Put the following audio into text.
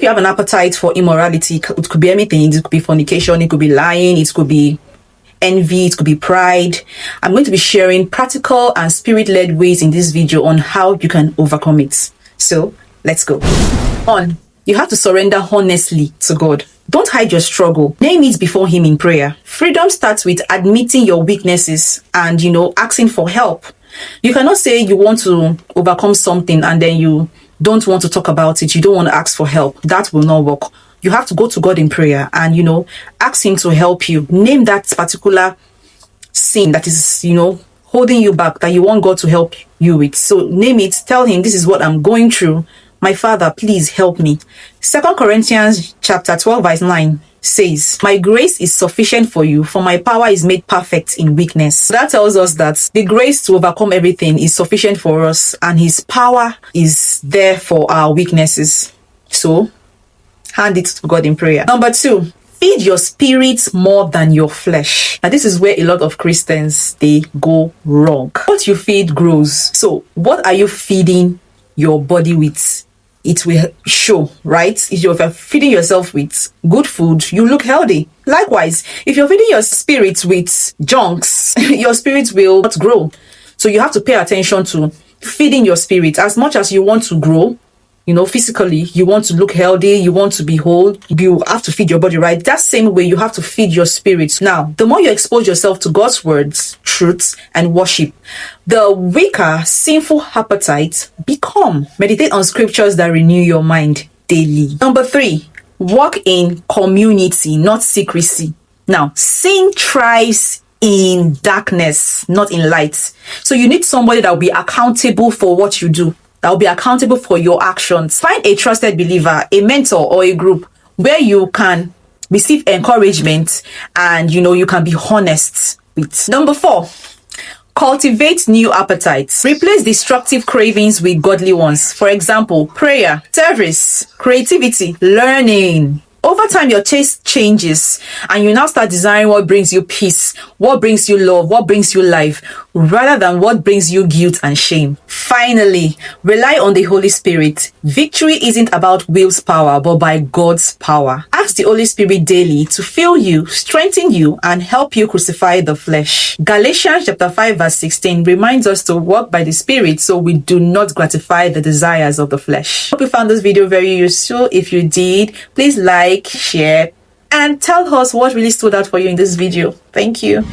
if you have an appetite for immorality, it could be anything. It could be fornication, it could be lying, it could be envy, it could be pride. I'm going to be sharing practical and spirit-led ways in this video on how you can overcome it. So let's go. You have to surrender honestly to God. Don't hide your struggle. Name it before Him in prayer. Freedom starts with admitting your weaknesses and, asking for help. You cannot say you want to overcome something and then you don't want to talk about it. You don't want to ask for help. That will not work. You have to go to God in prayer and, ask Him to help you. Name that particular sin that is, holding you back, that you want God to help you with. So name it. Tell Him, this is what I'm going through. My Father, please help me. 2 Corinthians chapter 12 verse 9 says, my grace is sufficient for you, for my power is made perfect in weakness. That tells us that the grace to overcome everything is sufficient for us and His power is there for our weaknesses. So, hand it to God in prayer. Number 2, feed your spirit more than your flesh. Now, this is where a lot of Christians, they go wrong. What you feed grows. So, what are you feeding your body with? It will show, right? If you're feeding yourself with good food, you look healthy. Likewise, if you're feeding your spirit with junks, your spirit will not grow. So you have to pay attention to feeding your spirit. As much as you want to grow, physically, you want to look healthy, you want to be whole, you have to feed your body, right? That same way, you have to feed your spirit. Now, the more you expose yourself to God's words, truths, and worship, the weaker sinful appetite become. Meditate on scriptures that renew your mind daily. Number 3, walk in community, not secrecy. Now, sin thrives in darkness, not in light. So you need somebody that will be accountable for what you do, that will be accountable for your actions. Find a trusted believer, a mentor, or a group where you can receive encouragement and, you can be honest with. Number 4, cultivate new appetites. Replace destructive cravings with godly ones. For example, prayer, service, creativity, learning. Over time, your taste changes and you now start desiring what brings you peace, what brings you love, what brings you life, rather than what brings you guilt and shame. Finally, rely on the Holy Spirit. Victory isn't about will's power, but by God's power. Ask the Holy Spirit daily to fill you, strengthen you, and help you crucify the flesh. Galatians chapter 5 verse 16 reminds us to walk by the Spirit so we do not gratify the desires of the flesh. Hope you found this video very useful. If you did, please like, share, and tell us what really stood out for you in this video. Thank you.